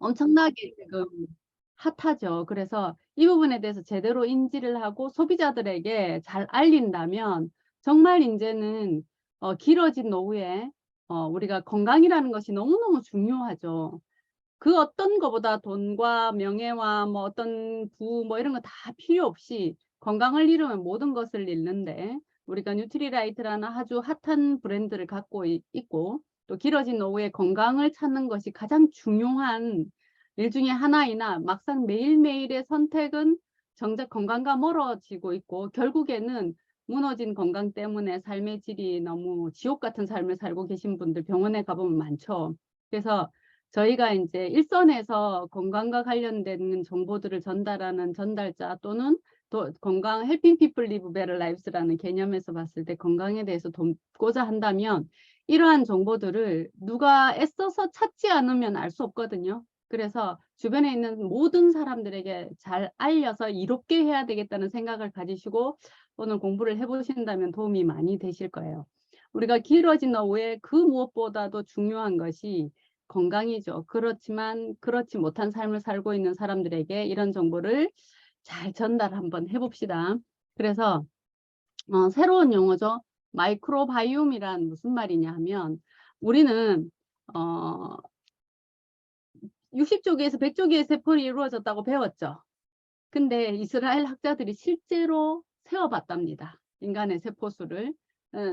엄청나게 지금 핫하죠. 그래서 이 부분에 대해서 제대로 인지를 하고 소비자들에게 잘 알린다면 정말 이제는 길어진 노후에 우리가 건강이라는 것이 너무너무 중요하죠. 그 어떤 것보다 돈과 명예와 뭐 어떤 부 뭐 이런 거 다 필요 없이 건강을 잃으면 모든 것을 잃는데, 우리가 뉴트리라이트라는 아주 핫한 브랜드를 갖고 있고 또 길어진 노후에 건강을 찾는 것이 가장 중요한 일 중에 하나이나 막상 매일매일의 선택은 정작 건강과 멀어지고 있고 결국에는 무너진 건강 때문에 삶의 질이 너무 지옥 같은 삶을 살고 계신 분들 병원에 가보면 많죠. 그래서 저희가 이제 일선에서 건강과 관련된 정보들을 전달하는 전달자 또는 또 건강 헬핑 피플 리브 베터 라이프스라는 개념에서 봤을 때 건강에 대해서 돕고자 한다면 이러한 정보들을 누가 애써서 찾지 않으면 알 수 없거든요. 그래서 주변에 있는 모든 사람들에게 잘 알려서 이롭게 해야 되겠다는 생각을 가지시고 오늘 공부를 해보신다면 도움이 많이 되실 거예요. 우리가 길어진 노후에 그 무엇보다도 중요한 것이 건강이죠. 그렇지만 그렇지 못한 삶을 살고 있는 사람들에게 이런 정보를 잘 전달 한번 해봅시다. 그래서 새로운 용어죠. 마이크로바이옴이란 무슨 말이냐 하면 우리는 60조기에서 100조기의 세포로 이루어졌다고 배웠죠. 근데 이스라엘 학자들이 실제로 세어봤답니다. 인간의 세포수를.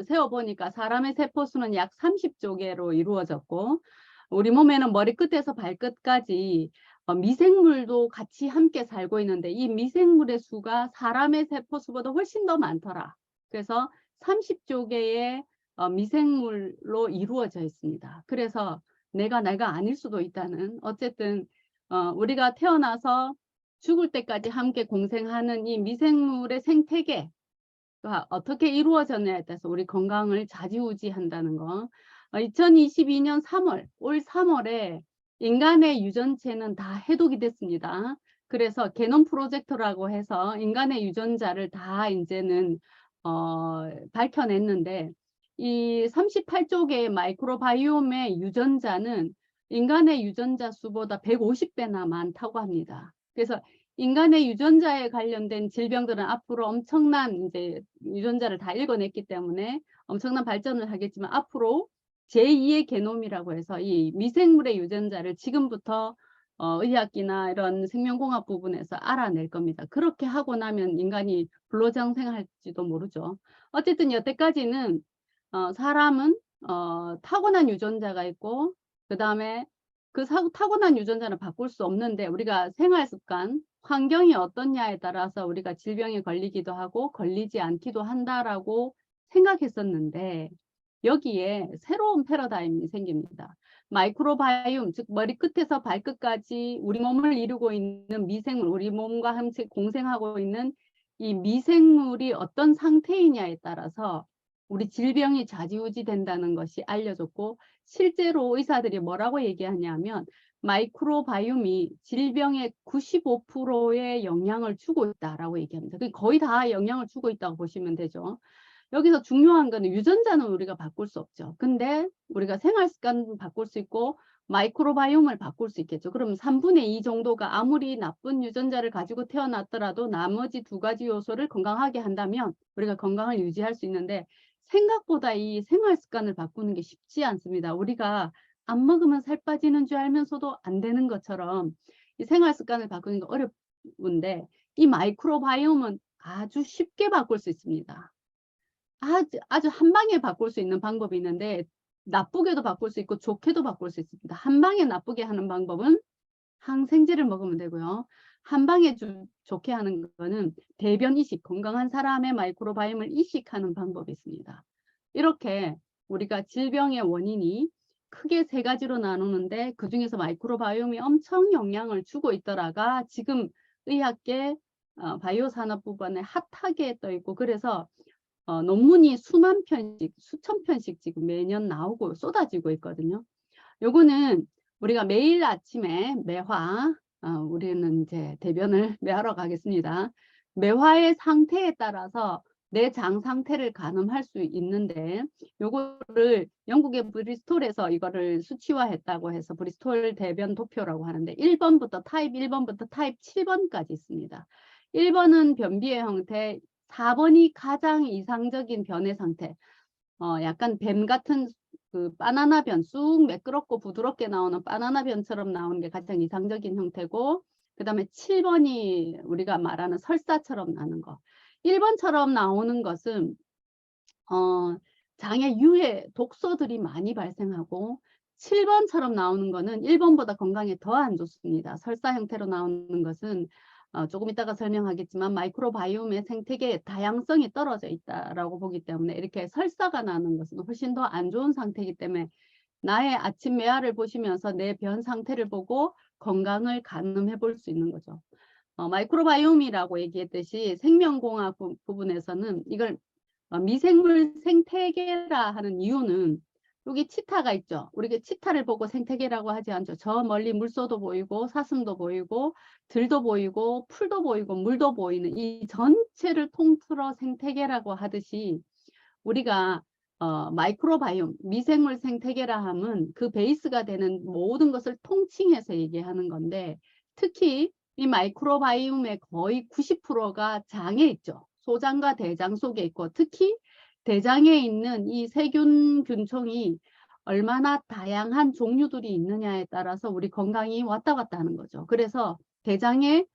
세어보니까 사람의 세포수는 약 30조개로 이루어졌고 우리 몸에는 머리끝에서 발끝까지 미생물도 같이 함께 살고 있는데 이 미생물의 수가 사람의 세포수보다 훨씬 더 많더라. 그래서 30조개의 미생물로 이루어져 있습니다. 그래서 내가 아닐 수도 있다는, 어쨌든 우리가 태어나서 죽을 때까지 함께 공생하는 이 미생물의 생태계 어떻게 이루어졌냐에 따라서 우리 건강을 좌지우지한다는 거. 2022년 3월, 올 3월에 인간의 유전체는 다 해독이 됐습니다. 그래서 게놈 프로젝트라고 해서 인간의 유전자를 다 이제는 밝혀냈는데 이 38조 개의 마이크로바이옴의 유전자는 인간의 유전자 수보다 150배나 많다고 합니다. 그래서 인간의 유전자에 관련된 질병들은 앞으로 엄청난 이제 유전자를 다 읽어냈기 때문에 엄청난 발전을 하겠지만 앞으로 제2의 게놈이라고 해서 이 미생물의 유전자를 지금부터 의학이나 이런 생명공학 부분에서 알아낼 겁니다. 그렇게 하고 나면 인간이 불로장생할지도 모르죠. 어쨌든 여태까지는 사람은 타고난 유전자가 있고 그 다음에 그 타고난 유전자는 바꿀 수 없는데 우리가 생활습관, 환경이 어떻냐에 따라서 우리가 질병에 걸리기도 하고 걸리지 않기도 한다라고 생각했었는데 여기에 새로운 패러다임이 생깁니다. 마이크로바이옴, 즉 머리끝에서 발끝까지 우리 몸을 이루고 있는 미생물, 우리 몸과 함께 공생하고 있는 이 미생물이 어떤 상태이냐에 따라서 우리 질병이 좌지우지 된다는 것이 알려졌고 실제로 의사들이 뭐라고 얘기하냐면 마이크로바이옴이 질병의 95%의 영향을 주고 있다라고 얘기합니다. 거의 다 영향을 주고 있다고 보시면 되죠. 여기서 중요한 거는 유전자는 우리가 바꿀 수 없죠. 근데 우리가 생활습관 바꿀 수 있고 마이크로바이옴을 바꿀 수 있겠죠. 그럼 3분의 2 정도가 아무리 나쁜 유전자를 가지고 태어났더라도 나머지 2가지 요소를 건강하게 한다면 우리가 건강을 유지할 수 있는데 생각보다 이 생활습관을 바꾸는 게 쉽지 않습니다. 우리가 안 먹으면 살 빠지는 줄 알면서도 안 되는 것처럼 이 생활습관을 바꾸는 게 어려운데 이 마이크로바이옴은 아주 쉽게 바꿀 수 있습니다. 아주 한 방에 바꿀 수 있는 방법이 있는데 나쁘게도 바꿀 수 있고 좋게도 바꿀 수 있습니다. 한 방에 나쁘게 하는 방법은 항생제를 먹으면 되고요. 한 방에 좋게 하는 거는 대변 이식, 건강한 사람의 마이크로바이옴을 이식하는 방법이 있습니다. 이렇게 우리가 질병의 원인이 크게 3가지로 나누는데 그중에서 마이크로바이옴이 엄청 영향을 주고 있더라가 지금 의학계 바이오 산업 부분에 핫하게 떠 있고 그래서 논문이 수만 편씩, 수천 편씩 지금 매년 나오고 쏟아지고 있거든요. 요거는 우리가 매일 아침에 매화, 우리는 이제 대변을 매하러 가겠습니다. 매화의 상태에 따라서 내 장 상태를 가늠할 수 있는데, 요거를 영국의 브리스톨에서 이거를 수치화했다고 해서 브리스톨 대변 도표라고 하는데, 1번부터 타입 1번부터 타입 7번까지 있습니다. 1번은 변비의 형태, 4번이 가장 이상적인 변의 상태. 약간 뱀 같은 그 바나나 변, 쑥 매끄럽고 부드럽게 나오는 바나나 변처럼 나오는 게 가장 이상적인 형태고, 그 다음에 7번이 우리가 말하는 설사처럼 나는 거. 1번처럼 나오는 것은 장에 유해 독소들이 많이 발생하고, 7번처럼 나오는 거는 1번보다 건강에 더 안 좋습니다. 설사 형태로 나오는 것은 조금 이따가 설명하겠지만 마이크로바이옴의 생태계의 다양성이 떨어져 있다라고 보기 때문에, 이렇게 설사가 나는 것은 훨씬 더 안 좋은 상태이기 때문에 나의 아침 메아를 보시면서 내 변 상태를 보고 건강을 가늠해 볼 수 있는 거죠. 마이크로바이옴이라고 얘기했듯이 생명공학 부분에서는 이걸 미생물 생태계라 하는 이유는, 여기 치타가 있죠. 우리가 치타를 보고 생태계라고 하지 않죠. 저 멀리 물소도 보이고 사슴도 보이고 들도 보이고 풀도 보이고 물도 보이는 이 전체를 통틀어 생태계라고 하듯이, 우리가 마이크로바이옴, 미생물 생태계라 함은 그 베이스가 되는 모든 것을 통칭해서 얘기하는 건데, 특히 이 마이크로바이옴의 거의 90%가 장에 있죠. 소장과 대장 속에 있고, 특히 대장에 있는 이 세균 균총이 얼마나 다양한 종류들이 있느냐에 따라서 우리 건강이 왔다 갔다 하는 거죠. 그래서 대장에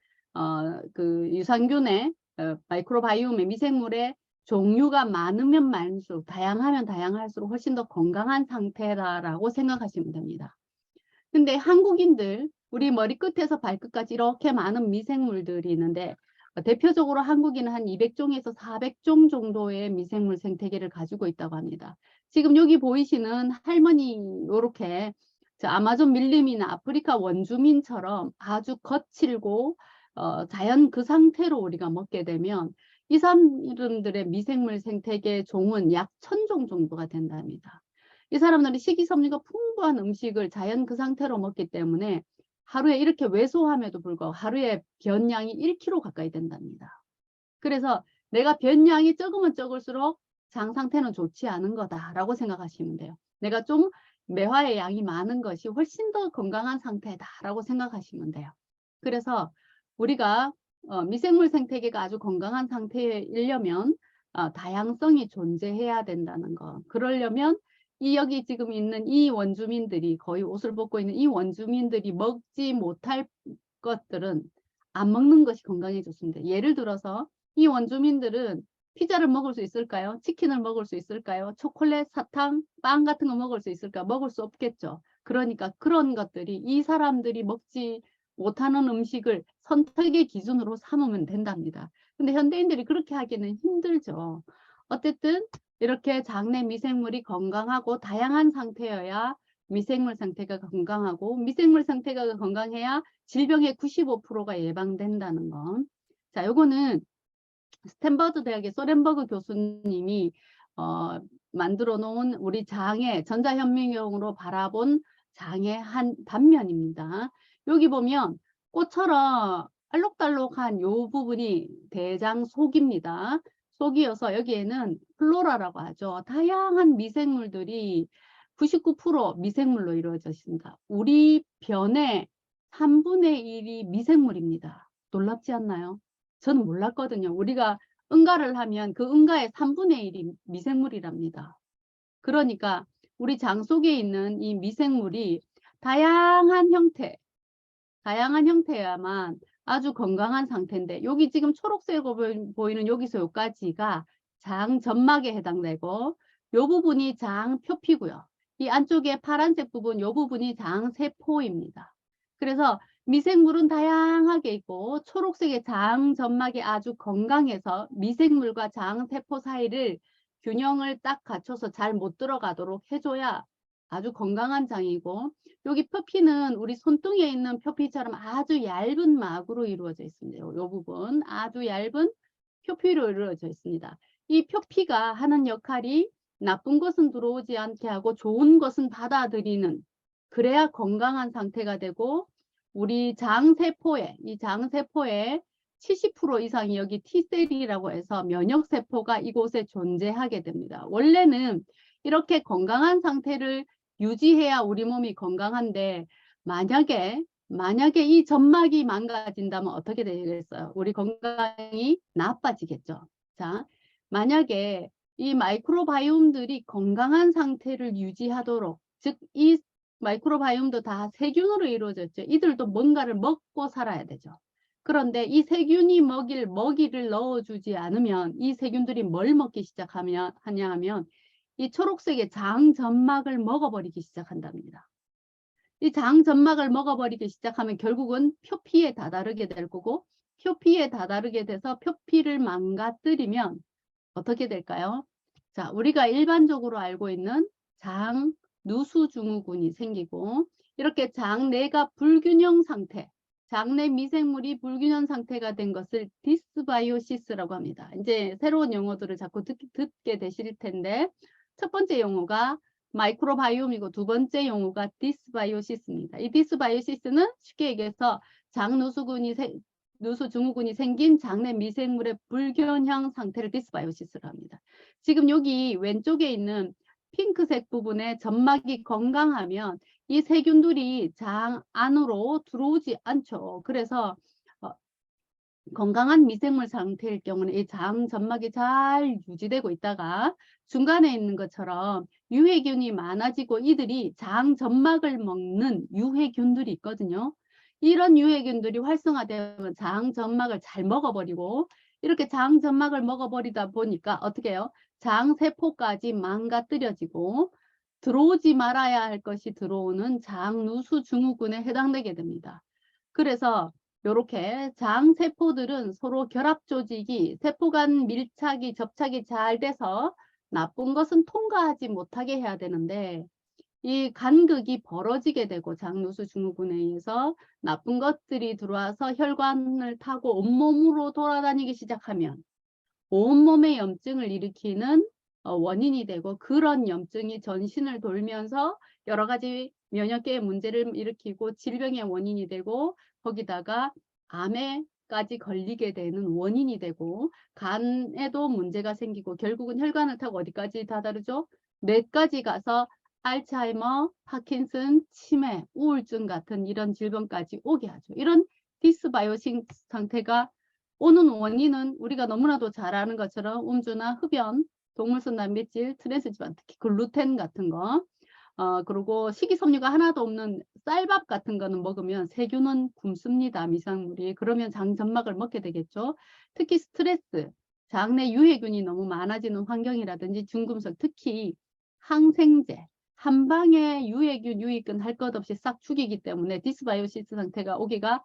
그 유산균의 마이크로바이옴의 미생물의 종류가 많으면 많을수록, 다양하면 다양할수록 훨씬 더 건강한 상태라고 생각하시면 됩니다. 근데 한국인들, 우리 머리끝에서 발끝까지 이렇게 많은 미생물들이 있는데, 대표적으로 한국인은 한 200종에서 400종 정도의 미생물 생태계를 가지고 있다고 합니다. 지금 여기 보이시는 할머니, 이렇게 아마존 밀림이나 아프리카 원주민처럼 아주 거칠고 자연 그 상태로 우리가 먹게 되면 이 사람들의 미생물 생태계 종은 약 1000종 정도가 된답니다. 이 사람들이 식이섬유가 풍부한 음식을 자연 그 상태로 먹기 때문에 하루에 이렇게 왜소함에도 불구하고 하루에 변량이 1kg 가까이 된답니다. 그래서 내가 변량이 적으면 적을수록 장 상태는 좋지 않은 거다라고 생각하시면 돼요. 내가 좀 매화의 양이 많은 것이 훨씬 더 건강한 상태다라고 생각하시면 돼요. 그래서 우리가 미생물 생태계가 아주 건강한 상태이려면 다양성이 존재해야 된다는 거. 그러려면 여기 지금 있는 이 원주민들이, 거의 옷을 벗고 있는 이 원주민들이 먹지 못할 것들은 안 먹는 것이 건강에 좋습니다. 예를 들어서 이 원주민들은 피자를 먹을 수 있을까요? 치킨을 먹을 수 있을까요? 초콜릿, 사탕, 빵 같은 거 먹을 수 있을까? 먹을 수 없겠죠. 그러니까 그런 것들이 이 사람들이 먹지 못하는 음식을 선택의 기준으로 삼으면 된답니다. 근데 현대인들이 그렇게 하기는 힘들죠. 어쨌든 이렇게 장내 미생물이 건강하고 다양한 상태여야 미생물 상태가 건강하고, 미생물 상태가 건강해야 질병의 95%가 예방된다는 거. 자, 요거는 스탠퍼드 대학의 소렌버그 교수님이 만들어 놓은 우리 장의 전자현미경으로 바라본 장의 한 단면입니다. 여기 보면 꽃처럼 알록달록한 요 부분이 대장 속입니다. 속이어서 여기에는 플로라라고 하죠. 다양한 미생물들이 99% 미생물로 이루어져 있습니다. 우리 변의 3분의 1이 미생물입니다. 놀랍지 않나요? 저는 몰랐거든요. 우리가 응가를 하면 그 응가의 3분의 1이 미생물이랍니다. 그러니까 우리 장 속에 있는 이 미생물이 다양한 형태여야만 아주 건강한 상태인데, 여기 지금 초록색으로 보이는 여기서 여기까지가 장 점막에 해당되고, 요 부분이 장 표피고요. 이 안쪽에 파란색 부분, 요 부분이 장 세포입니다. 그래서 미생물은 다양하게 있고, 초록색의 장 점막이 아주 건강해서 미생물과 장 세포 사이를 균형을 딱 갖춰서 잘 못 들어가도록 해줘야 아주 건강한 장이고, 여기 표피는 우리 손등에 있는 표피처럼 아주 얇은 막으로 이루어져 있습니다. 이 부분 아주 얇은 표피로 이루어져 있습니다. 이 표피가 하는 역할이 나쁜 것은 들어오지 않게 하고 좋은 것은 받아들이는, 그래야 건강한 상태가 되고, 우리 장세포에, 이 장세포에 70% 이상이 여기 T셀이라고 해서 면역세포가 이곳에 존재하게 됩니다. 원래는 이렇게 건강한 상태를 유지해야 우리 몸이 건강한데 만약에 이 점막이 망가진다면 어떻게 되겠어요? 우리 건강이 나빠지겠죠. 자, 만약에 이 마이크로바이옴들이 건강한 상태를 유지하도록, 즉 이 마이크로바이옴도 다 세균으로 이루어졌죠. 이들도 뭔가를 먹고 살아야 되죠. 그런데 이 세균이 먹일 먹이를 넣어주지 않으면 이 세균들이 뭘 먹기 시작하냐 하면 이 초록색의 장점막을 먹어버리기 시작한답니다. 이 장점막을 먹어버리기 시작하면 결국은 표피에 다다르게 될 거고, 표피에 다다르게 돼서 표피를 망가뜨리면 어떻게 될까요? 자, 우리가 일반적으로 알고 있는 장 누수증후군이 생기고, 이렇게 장내가 불균형 상태, 장내 미생물이 불균형 상태가 된 것을 디스바이오시스라고 합니다. 이제 새로운 용어들을 자꾸 듣게 되실 텐데, 첫 번째 용어가 마이크로바이옴이고 두 번째 용어가 디스바이오시스입니다. 이 디스바이오시스는 쉽게 얘기해서 누수증후군이 생긴 장내 미생물의 불균형 상태를 디스바이오시스로 합니다. 지금 여기 왼쪽에 있는 핑크색 부분에 점막이 건강하면 이 세균들이 장 안으로 들어오지 않죠. 그래서 건강한 미생물 상태일 경우는 이 장 점막이 잘 유지되고 있다가 중간에 있는 것처럼 유해균이 많아지고 이들이 장 점막을 먹는 유해균들이 있거든요. 이런 유해균들이 활성화되면 장 점막을 잘 먹어버리고, 이렇게 장 점막을 먹어버리다 보니까 어떻게 해요? 장 세포까지 망가뜨려지고 들어오지 말아야 할 것이 들어오는 장누수증후군에 해당되게 됩니다. 그래서 이렇게 장세포들은 서로 결합 조직이 세포 간 밀착이 접착이 잘 돼서 나쁜 것은 통과하지 못하게 해야 되는데, 이 간극이 벌어지게 되고 장누수증후군에 의해서 나쁜 것들이 들어와서 혈관을 타고 온몸으로 돌아다니기 시작하면 온몸에 염증을 일으키는 원인이 되고, 그런 염증이 전신을 돌면서 여러 가지 면역계의 문제를 일으키고 질병의 원인이 되고, 거기다가 암에까지 걸리게 되는 원인이 되고, 간에도 문제가 생기고 결국은 혈관을 타고 어디까지 다다르죠? 뇌까지 가서 알츠하이머, 파킨슨, 치매, 우울증 같은 이런 질병까지 오게 하죠. 이런 디스바이오식 상태가 오는 원인은 우리가 너무나도 잘 아는 것처럼 음주나 흡연, 동물성 단백질, 트랜스지만, 특히 글루텐 같은 거, 그리고 식이섬유가 하나도 없는 쌀밥 같은 거는 먹으면 세균은 굶습니다. 미생물이. 그러면 장점막을 먹게 되겠죠. 특히 스트레스, 장내 유해균이 너무 많아지는 환경이라든지 중금속, 특히 항생제, 한 방에 유해균, 유익균 할 것 없이 싹 죽이기 때문에 디스바이오시스 상태가 오기가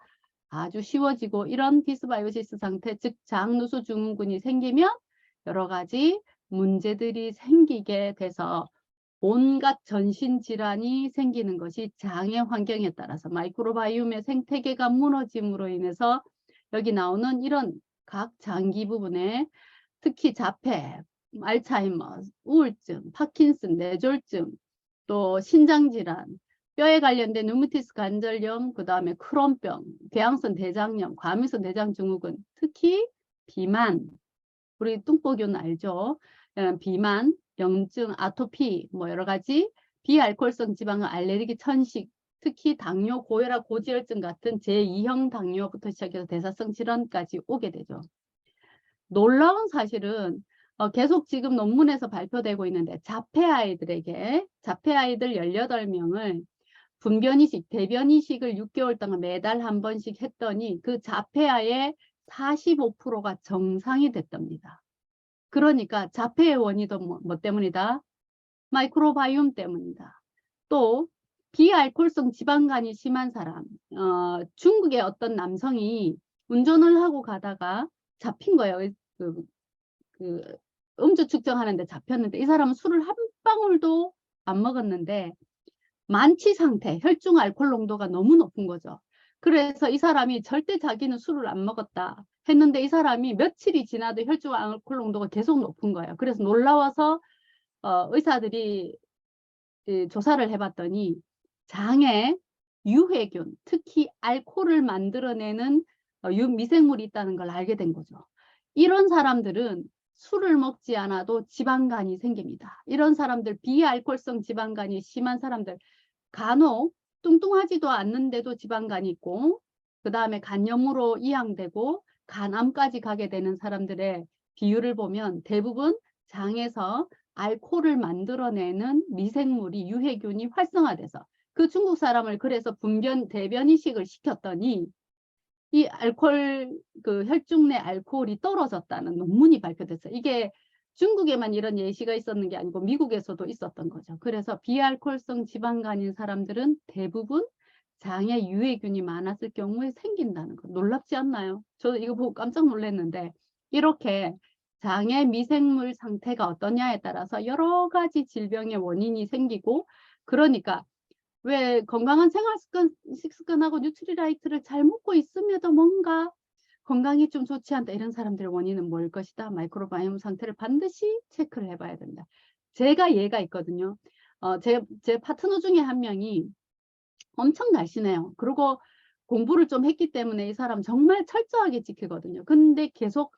아주 쉬워지고, 이런 디스바이오시스 상태, 즉 장누수증후군이 생기면 여러 가지 문제들이 생기게 돼서 온갖 전신 질환이 생기는 것이 장의 환경에 따라서 마이크로바이옴의 생태계가 무너짐으로 인해서 여기 나오는 이런 각 장기 부분에 특히 자폐, 알츠하이머, 우울증, 파킨슨, 뇌졸중, 또 신장질환, 뼈에 관련된 류마티스 관절염, 그 다음에 크론병, 대항성 대장염, 과민성 대장증후군, 특히 비만, 우리 뚱보균 알죠? 비만, 염증, 아토피, 뭐 여러 가지 비알코올성 지방 알레르기, 천식, 특히 당뇨, 고혈압, 고지혈증 같은 제2형 당뇨부터 시작해서 대사성 질환까지 오게 되죠. 놀라운 사실은 계속 지금 논문에서 발표되고 있는데, 자폐 아이들 18명을 분변이식, 대변이식을 6개월 동안 매달 한 번씩 했더니 그 자폐아의 45%가 정상이 됐답니다. 그러니까 자폐의 원인도 뭐 때문이다? 마이크로바이옴 때문이다. 또 비알코올성 지방간이 심한 사람, 중국의 어떤 남성이 운전을 하고 가다가 잡힌 거예요. 음주 측정하는데 잡혔는데, 이 사람은 술을 한 방울도 안 먹었는데 만취 상태, 혈중 알코올 농도가 너무 높은 거죠. 그래서 이 사람이 절대 자기는 술을 안 먹었다 했는데, 이 사람이 며칠이 지나도 혈중 알코올 농도가 계속 높은 거예요. 그래서 놀라워서 의사들이 조사를 해봤더니 장에 유해균, 특히 알코올을 만들어내는 미생물이 있다는 걸 알게 된 거죠. 이런 사람들은 술을 먹지 않아도 지방간이 생깁니다. 이런 사람들, 비알코올성 지방간이 심한 사람들, 간혹 뚱뚱하지도 않는데도 지방간이 있고, 그 다음에 간염으로 이양되고 간암까지 가게 되는 사람들의 비율을 보면 대부분 장에서 알코올을 만들어내는 미생물이, 유해균이 활성화돼서, 그 중국 사람을 그래서 대변 이식을 시켰더니 이 혈중 내 알코올이 떨어졌다는 논문이 발표됐어요. 이게 중국에만 이런 예시가 있었는 게 아니고 미국에서도 있었던 거죠. 그래서 비알코올성 지방간인 사람들은 대부분 장에 유해균이 많았을 경우에 생긴다는 거. 놀랍지 않나요? 저도 이거 보고 깜짝 놀랐는데, 이렇게 장의 미생물 상태가 어떠냐에 따라서 여러 가지 질병의 원인이 생기고, 그러니까 왜 건강한 식습관하고 뉴트리라이트를 잘 먹고 있음에도 뭔가 건강이 좀 좋지 않다, 이런 사람들의 원인은 뭘 것이다. 마이크로바이옴 상태를 반드시 체크를 해봐야 된다. 제가 얘가 있거든요. 제 파트너 중에 한 명이 엄청 날씬해요. 그리고 공부를 좀 했기 때문에 이 사람 정말 철저하게 지키거든요. 근데 계속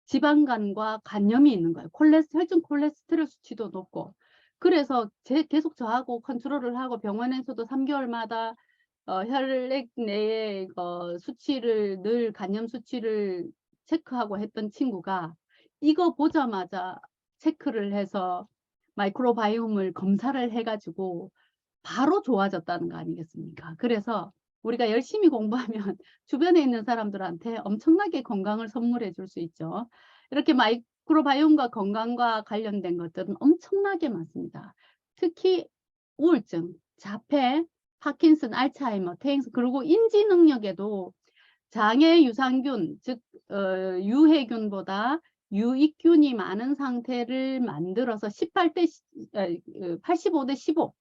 지방간과 간염이 있는 거예요. 혈중 콜레스테롤 수치도 높고. 그래서 계속 저하고 컨트롤을 하고 병원에서도 3개월마다 혈액 내의 수치를, 늘 간염 수치를 체크하고 했던 친구가 이거 보자마자 체크를 해서 마이크로바이옴을 검사를 해가지고 바로 좋아졌다는 거 아니겠습니까? 그래서 우리가 열심히 공부하면 주변에 있는 사람들한테 엄청나게 건강을 선물해 줄 수 있죠. 이렇게 마이크로바이옴과 건강과 관련된 것들은 엄청나게 많습니다. 특히 우울증, 자폐, 파킨슨, 알츠하이머, 퇴행성, 그리고 인지 능력에도 장의 유산균, 즉 유해균보다 유익균이 많은 상태를 만들어서 85대 15,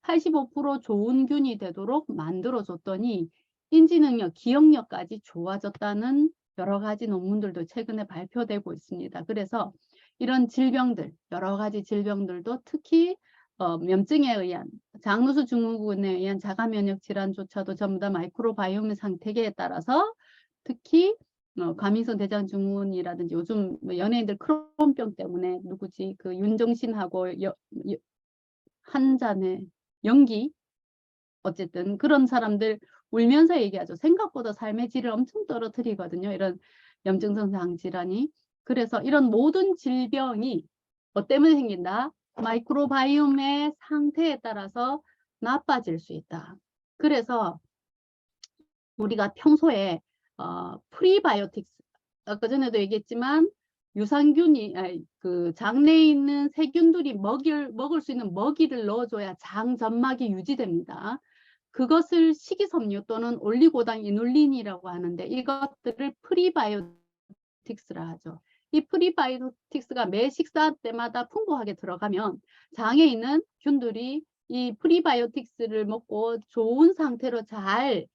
85% 좋은 균이 되도록 만들어줬더니 인지능력, 기억력까지 좋아졌다는 여러 가지 논문들도 최근에 발표되고 있습니다. 그래서 이런 질병들, 여러 가지 질병들도 특히 염증에 의한, 장누수 증후군에 의한 자가면역 질환조차도 전부 다 마이크로바이옴의 상태에 따라서, 특히 과민성 대장 증후군이라든지 요즘 연예인들 크론병 때문에 누구지, 그 윤종신하고 한 잔의 연기, 어쨌든 그런 사람들 울면서 얘기하죠. 생각보다 삶의 질을 엄청 떨어뜨리거든요. 이런 염증성장 질환이. 그래서 이런 모든 질병이 뭐 때문에 생긴다? 마이크로바이옴의 상태에 따라서 나빠질 수 있다. 그래서 우리가 평소에 프리바이오틱스, 아까 전에도 얘기했지만 유산균이, 그 장내에 있는 세균들이 먹을 수 있는 먹이를 넣어줘야 장 점막이 유지됩니다. 그것을 식이섬유 또는 올리고당 이눌린이라고 하는데, 이것들을 프리바이오틱스라 하죠. 이 프리바이오틱스가 매 식사 때마다 풍부하게 들어가면 장에 있는 균들이 이 프리바이오틱스를 먹고 좋은 상태로 잘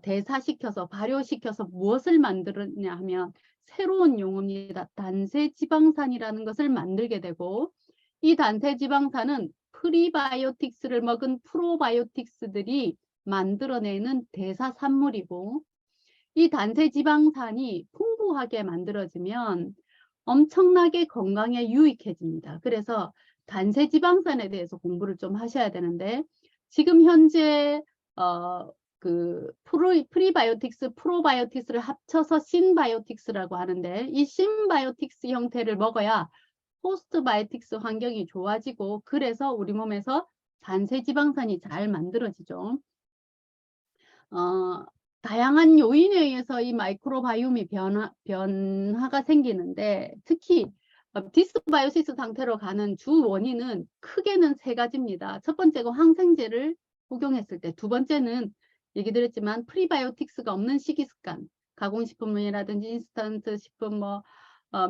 대사시켜서, 발효시켜서 무엇을 만드느냐 하면 새로운 용어입니다. 단세지방산이라는 것을 만들게 되고, 이 단세지방산은 프리바이오틱스를 먹은 프로바이오틱스들이 만들어내는 대사산물이고, 이 단세지방산이 풍부하게 만들어지면 엄청나게 건강에 유익해집니다. 그래서 단세지방산에 대해서 공부를 좀 하셔야 되는데, 지금 현재 프리바이오틱스, 프로바이오틱스를 합쳐서 신바이오틱스라고 하는데, 이 신바이오틱스 형태를 먹어야 포스트바이오틱스 환경이 좋아지고, 그래서 우리 몸에서 단세지방산이 잘 만들어지죠. 다양한 요인에 의해서 이 마이크로바이옴이 변화가 생기는데, 특히 디스바이오시스 상태로 가는 주 원인은 크게는 3가지입니다. 첫 번째가 항생제를 복용했을 때, 두 번째는 얘기 드렸지만 프리바이오틱스가 없는 식이습관, 가공식품이라든지 인스턴트 식품,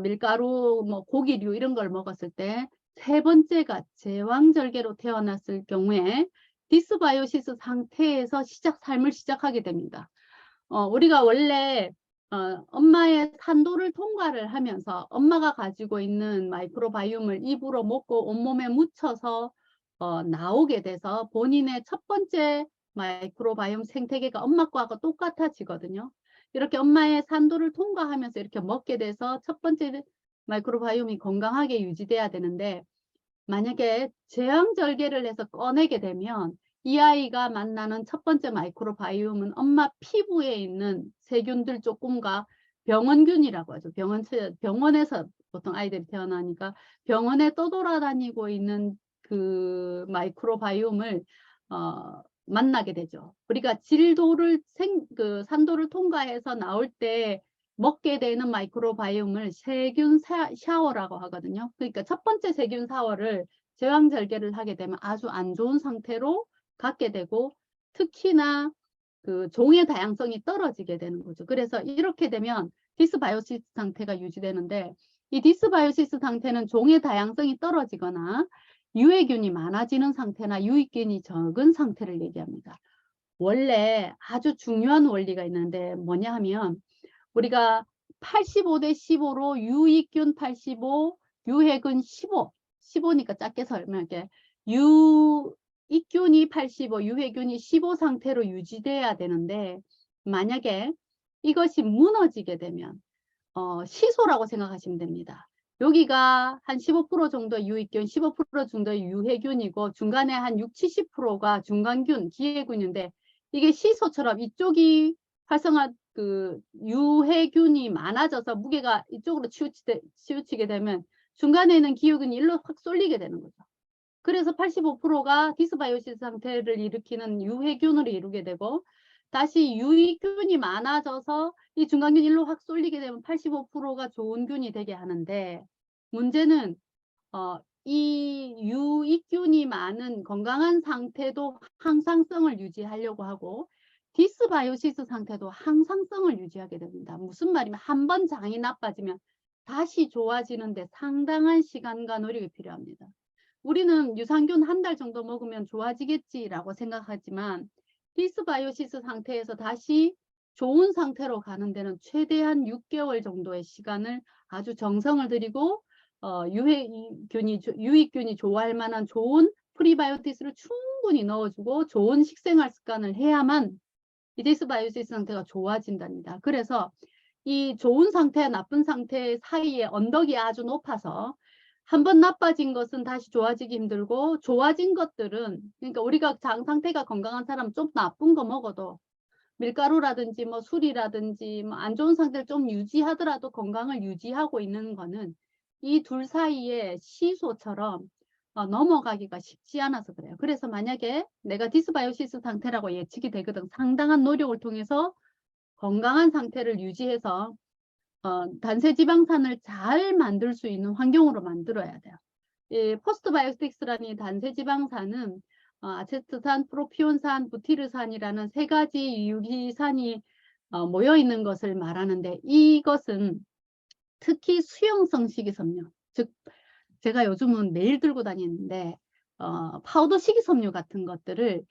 밀가루, 고기류 이런 걸 먹었을 때, 세 번째가 제왕절개로 태어났을 경우에 디스바이오시스 상태에서 삶을 시작하게 됩니다. 우리가 원래 엄마의 산도를 통과를 하면서 엄마가 가지고 있는 마이크로바이옴을 입으로 먹고 온몸에 묻혀서 나오게 돼서 본인의 첫 번째 마이크로바이옴 생태계가 엄마 거하고 똑같아지거든요. 이렇게 엄마의 산도를 통과하면서 이렇게 먹게 돼서 첫 번째 마이크로바이옴이 건강하게 유지돼야 되는데, 만약에 제왕절개를 해서 꺼내게 되면 이 아이가 만나는 첫 번째 마이크로바이옴은 엄마 피부에 있는 세균들 조금과 병원균이라고 하죠. 병원에서 보통 아이들이 태어나니까 병원에 떠돌아다니고 있는 그 마이크로바이옴을 만나게 되죠. 우리가 그 산도를 통과해서 나올 때 먹게 되는 마이크로바이옴을 세균 샤워라고 하거든요. 그러니까 첫 번째 세균 샤워를 제왕절개를 하게 되면 아주 안 좋은 상태로 갖게 되고, 특히나 그 종의 다양성이 떨어지게 되는 거죠. 그래서 이렇게 되면 디스바이오시스 상태가 유지되는데, 이 디스바이오시스 상태는 종의 다양성이 떨어지거나 유해균이 많아지는 상태나 유익균이 적은 상태를 얘기합니다. 원래 아주 중요한 원리가 있는데 뭐냐 하면, 우리가 85대 15로 유익균 85, 유해균 15, 15니까 작게 설명할게. 유익균이 85, 유해균이 15 상태로 유지돼야 되는데, 만약에 이것이 무너지게 되면 시소라고 생각하시면 됩니다. 여기가 한 15% 정도 유익균, 15% 정도 유해균이고 중간에 한 6, 70%가 중간균, 기해균인데, 이게 시소처럼 이쪽이 활성화 그 유해균이 많아져서 무게가 이쪽으로 치우치게 되면 중간에 있는 기후균이 일로 확 쏠리게 되는 거죠. 그래서 85%가 디스바이오시스 상태를 일으키는 유해균으로 이루게 되고, 다시 유익균이 많아져서 이 중간균 일로 확 쏠리게 되면 85%가 좋은 균이 되게 하는데, 문제는 이 유익균이 많은 건강한 상태도 항상성을 유지하려고 하고, 디스바이오시스 상태도 항상성을 유지하게 됩니다. 무슨 말이면 한 번 장이 나빠지면 다시 좋아지는데 상당한 시간과 노력이 필요합니다. 우리는 유산균 한 달 정도 먹으면 좋아지겠지라고 생각하지만, 디스바이오시스 상태에서 다시 좋은 상태로 가는 데는 최대한 6개월 정도의 시간을 아주 정성을 들이고 유익균이 좋아할 만한 좋은 프리바이오틱스를 충분히 넣어주고 좋은 식생활 습관을 해야만 이 디스바이오시스 상태가 좋아진답니다. 그래서 이 좋은 상태, 나쁜 상태 사이에 언덕이 아주 높아서 한번 나빠진 것은 다시 좋아지기 힘들고, 좋아진 것들은, 그러니까 우리가 장 상태가 건강한 사람은 좀 나쁜 거 먹어도 밀가루라든지 뭐 술이라든지 뭐 안 좋은 상태를 좀 유지하더라도 건강을 유지하고 있는 거는 이 둘 사이에 시소처럼 넘어가기가 쉽지 않아서 그래요. 그래서 만약에 내가 디스바이오시스 상태라고 예측이 되거든, 상당한 노력을 통해서 건강한 상태를 유지해서 단세지방산을 잘 만들 수 있는 환경으로 만들어야 돼요. 이 포스트바이오틱스라는 단세지방산은 아세트산, 프로피온산, 부티르산이라는 세 가지 유기산이 모여 있는 것을 말하는데, 이것은 특히 수용성 식이섬유, 즉 제가 요즘은 매일 들고 다니는데 파우더 식이섬유 같은 것들을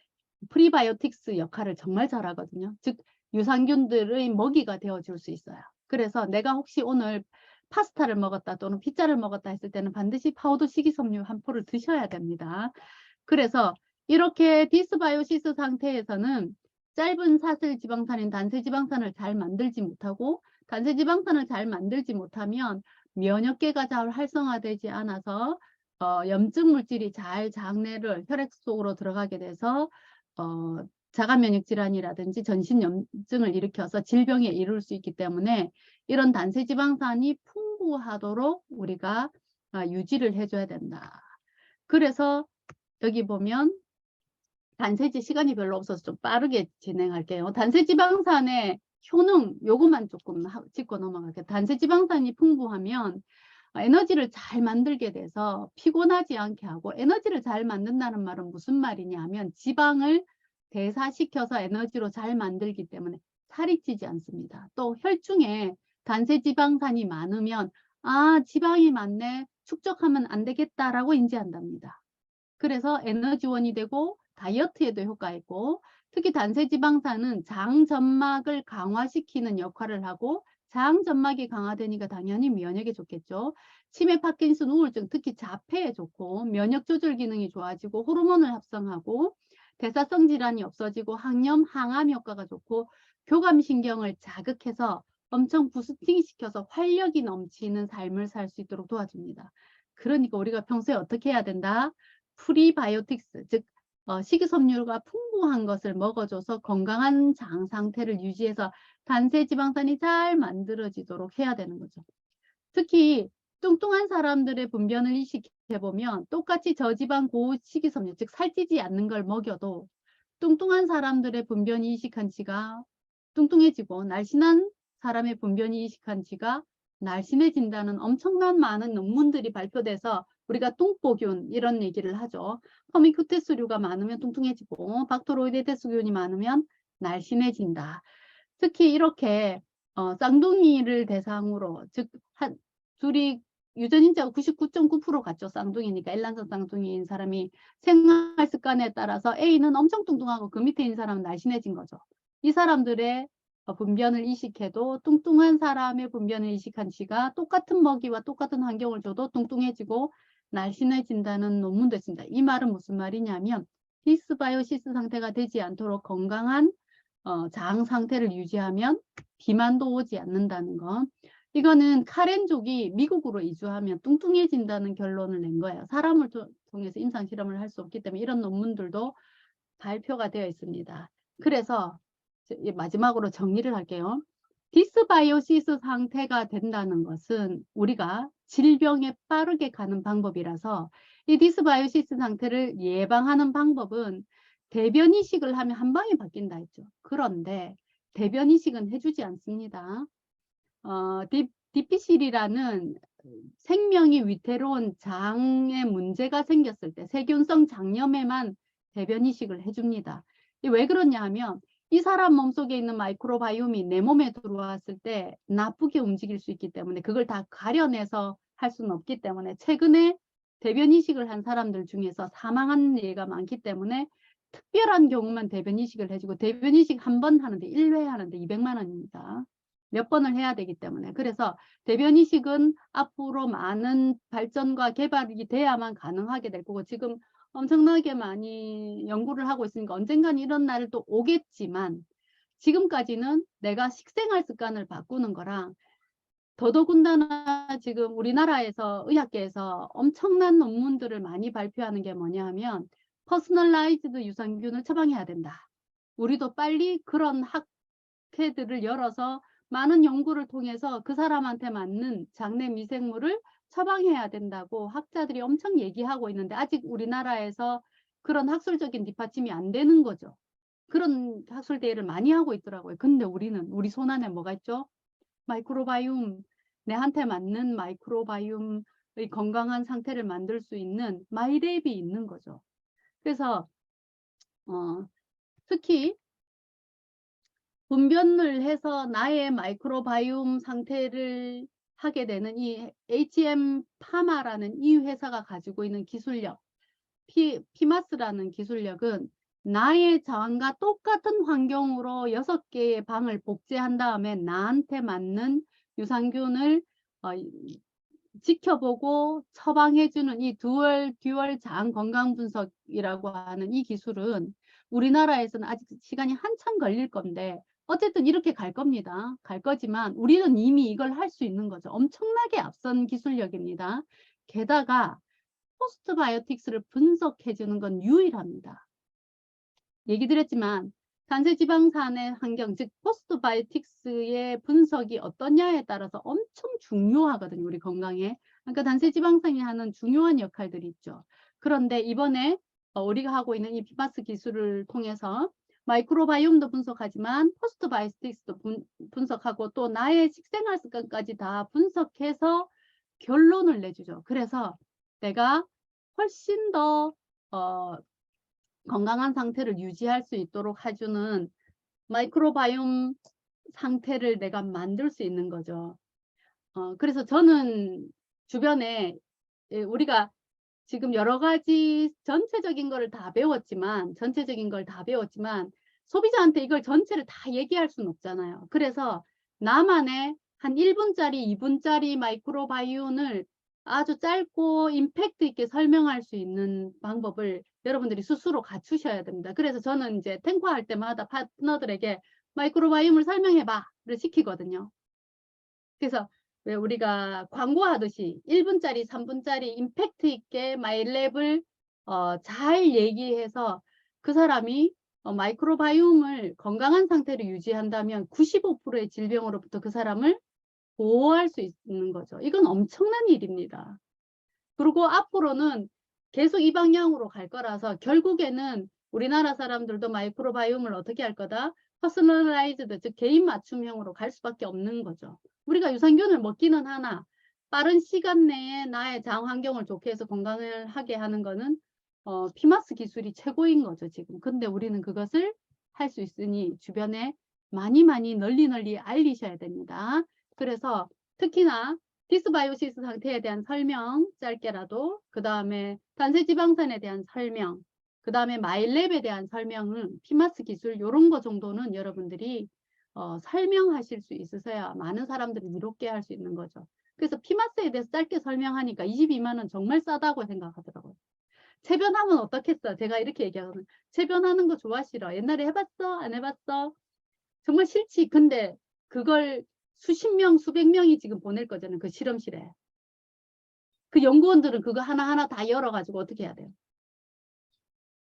프리바이오틱스 역할을 정말 잘하거든요. 즉 유산균들의 먹이가 되어줄 수 있어요. 그래서 내가 혹시 오늘 파스타를 먹었다 또는 피자를 먹었다 했을 때는 반드시 파우더 식이섬유 한 포를 드셔야 됩니다. 그래서 이렇게 디스바이오시스 상태에서는 짧은 사슬지방산인 단세지방산을 잘 만들지 못하고, 단세지방산을 잘 만들지 못하면 면역계가 잘 활성화되지 않아서 염증 물질이 잘 장내를 혈액 속으로 들어가게 돼서 자가면역 질환이라든지 전신 염증을 일으켜서 질병에 이를 수 있기 때문에 이런 단세지방산이 풍부하도록 우리가 유지를 해줘야 된다. 그래서 여기 보면 단세지, 시간이 별로 없어서 좀 빠르게 진행할게요. 단세지방산의 효능 요거만 조금 짚고 넘어갈게요. 단세지방산이 풍부하면 에너지를 잘 만들게 돼서 피곤하지 않게 하고, 에너지를 잘 만든다는 말은 무슨 말이냐 하면 지방을 대사시켜서 에너지로 잘 만들기 때문에 살이 찌지 않습니다. 또 혈중에 단세지방산이 많으면 지방이 많네, 축적하면 안 되겠다라고 인지한답니다. 그래서 에너지원이 되고 다이어트에도 효과가 있고, 특히 단세지방산은 장점막을 강화시키는 역할을 하고, 장점막이 강화되니까 당연히 면역에 좋겠죠. 치매, 파킨슨, 우울증, 특히 자폐에 좋고, 면역 조절 기능이 좋아지고, 호르몬을 합성하고, 대사성 질환이 없어지고, 항염, 항암 효과가 좋고, 교감신경을 자극해서 엄청 부스팅 시켜서 활력이 넘치는 삶을 살 수 있도록 도와줍니다. 그러니까 우리가 평소에 어떻게 해야 된다? 프리바이오틱스, 즉 식이섬유가 풍부한 것을 먹어줘서 건강한 장 상태를 유지해서 단세지방산이 잘 만들어지도록 해야 되는 거죠. 특히 뚱뚱한 사람들의 분변을 이식해보면 똑같이 저지방 고식이섬유, 즉 살찌지 않는 걸 먹여도 뚱뚱한 사람들의 분변이 이식한 지가 뚱뚱해지고 날씬한 사람의 분변이 이식한 지가 날씬해진다는 엄청난 많은 논문들이 발표돼서 우리가 뚱보균 이런 얘기를 하죠. 허미큐테스류가 많으면 뚱뚱해지고 박토로이데테스균이 많으면 날씬해진다. 특히 이렇게 쌍둥이를 대상으로 즉 둘이 유전인자가 99.9% 같죠. 쌍둥이니까 일란성 쌍둥이인 사람이 생활 습관에 따라서 A는 엄청 뚱뚱하고 그 밑에 있는 사람은 날씬해진 거죠. 이 사람들의 분변을 이식해도 뚱뚱한 사람의 분변을 이식한 지가 똑같은 먹이와 똑같은 환경을 줘도 뚱뚱해지고 날씬해진다는 논문도 있습니다. 이 말은 무슨 말이냐면 디스바이오시스 상태가 되지 않도록 건강한 장 상태를 유지하면 비만도 오지 않는다는 거. 이거는 카렌족이 미국으로 이주하면 뚱뚱해진다는 결론을 낸 거예요. 사람을 통해서 임상 실험을 할 수 없기 때문에 이런 논문들도 발표가 되어 있습니다. 그래서 마지막으로 정리를 할게요. 디스바이오시스 상태가 된다는 것은 우리가 질병에 빠르게 가는 방법이라서 이 디스바이오시스 상태를 예방하는 방법은 대변 이식을 하면 한 방에 바뀐다 했죠. 그런데 대변 이식은 해주지 않습니다. 디피실이라는 생명이 위태로운 장에 문제가 생겼을 때 세균성 장염에만 대변 이식을 해줍니다. 왜 그러냐 하면 이 사람 몸속에 있는 마이크로바이옴이 내 몸에 들어왔을 때 나쁘게 움직일 수 있기 때문에 그걸 다 가려내서 할 수는 없기 때문에 최근에 대변 이식을 한 사람들 중에서 사망한 예가 많기 때문에 특별한 경우만 대변 이식을 해주고 대변 이식 한 번 하는데 1회 하는데 200만 원입니다. 몇 번을 해야 되기 때문에 그래서 대변 이식은 앞으로 많은 발전과 개발이 돼야만 가능하게 될 거고 지금 엄청나게 많이 연구를 하고 있으니까 언젠간 이런 날이 또 오겠지만 지금까지는 내가 식생활 습관을 바꾸는 거랑 더더군다나 지금 우리나라에서 의학계에서 엄청난 논문들을 많이 발표하는 게 뭐냐 하면 퍼스널라이즈드 유산균을 처방해야 된다. 우리도 빨리 그런 학회들을 열어서 많은 연구를 통해서 그 사람한테 맞는 장내 미생물을 처방해야 된다고 학자들이 엄청 얘기하고 있는데 아직 우리나라에서 그런 학술적인 뒷받침이 안 되는 거죠. 그런 학술 대회를 많이 하고 있더라고요. 근데 우리 손 안에 뭐가 있죠? 마이크로바이옴, 내한테 맞는 마이크로바이옴의 건강한 상태를 만들 수 있는 마이랩이 있는 거죠. 그래서 특히 분변을 해서 나의 마이크로바이옴 상태를 하게 되는 이 HM 파마라는 이 회사가 가지고 있는 기술력, 피마스라는 기술력은 나의 자원과 똑같은 환경으로 6개의 방을 복제한 다음에 나한테 맞는 유산균을 지켜보고 처방해주는 이 듀얼 장 건강 분석이라고 하는 이 기술은 우리나라에서는 아직 시간이 한참 걸릴 건데 어쨌든 이렇게 갈 겁니다. 갈 거지만 우리는 이미 이걸 할 수 있는 거죠. 엄청나게 앞선 기술력입니다. 게다가 포스트바이오틱스를 분석해주는 건 유일합니다. 얘기 드렸지만 단세지방산의 환경, 즉 포스트바이오틱스의 분석이 어떠냐에 따라서 엄청 중요하거든요. 우리 건강에. 그러니까 단세지방산이 하는 중요한 역할들이 있죠. 그런데 이번에 우리가 하고 있는 이 피마스 기술을 통해서 마이크로바이옴도 분석하지만 포스트바이오틱스도 분석하고 또 나의 식생활 습관까지 다 분석해서 결론을 내주죠. 그래서 내가 훨씬 더 건강한 상태를 유지할 수 있도록 해주는 마이크로바이옴 상태를 내가 만들 수 있는 거죠. 그래서 저는 주변에 우리가 지금 여러 가지 전체적인 거를 다 배웠지만 소비자한테 이걸 전체를 다 얘기할 수는 없잖아요. 그래서 나만의 한 1분짜리 2분짜리 마이크로바이옴을 아주 짧고 임팩트 있게 설명할 수 있는 방법을 여러분들이 스스로 갖추셔야 됩니다. 그래서 저는 이제 탱커할 때마다 파트너들에게 마이크로바이옴을 설명해봐를 시키거든요. 그래서 왜 우리가 광고하듯이 1분짜리, 3분짜리 임팩트 있게 마이랩을 잘 얘기해서 그 사람이 마이크로바이옴을 건강한 상태로 유지한다면 95%의 질병으로부터 그 사람을 보호할 수 있는 거죠. 이건 엄청난 일입니다. 그리고 앞으로는 계속 이 방향으로 갈 거라서 결국에는 우리나라 사람들도 마이크로바이옴을 어떻게 할 거다? 퍼스널라이즈드, 즉 개인 맞춤형으로 갈 수밖에 없는 거죠. 우리가 유산균을 먹기는 하나 빠른 시간 내에 나의 장 환경을 좋게 해서 건강을 하게 하는 거는 피마스 기술이 최고인 거죠, 지금. 근데 우리는 그것을 할 수 있으니 주변에 많이 널리 알리셔야 됩니다. 그래서 특히나 디스바이오시스 상태에 대한 설명 짧게라도, 그 다음에 단세지방산에 대한 설명, 그 다음에 마일랩에 대한 설명은 피마스 기술 이런 거 정도는 여러분들이 설명하실 수 있으셔야 많은 사람들이 이롭게 할 수 있는 거죠. 그래서 피마스에 대해서 짧게 설명하니까 22만 원 정말 싸다고 생각하더라고요. 체변하면 어떻겠어? 제가 이렇게 얘기하거든요. 체변하는 거 좋아 싫어? 옛날에 해봤어? 안 해봤어? 정말 싫지. 근데 그걸 수십 명, 수백 명이 지금 보낼 거잖아요. 그 실험실에. 그 연구원들은 그거 하나하나 다 열어가지고 어떻게 해야 돼요?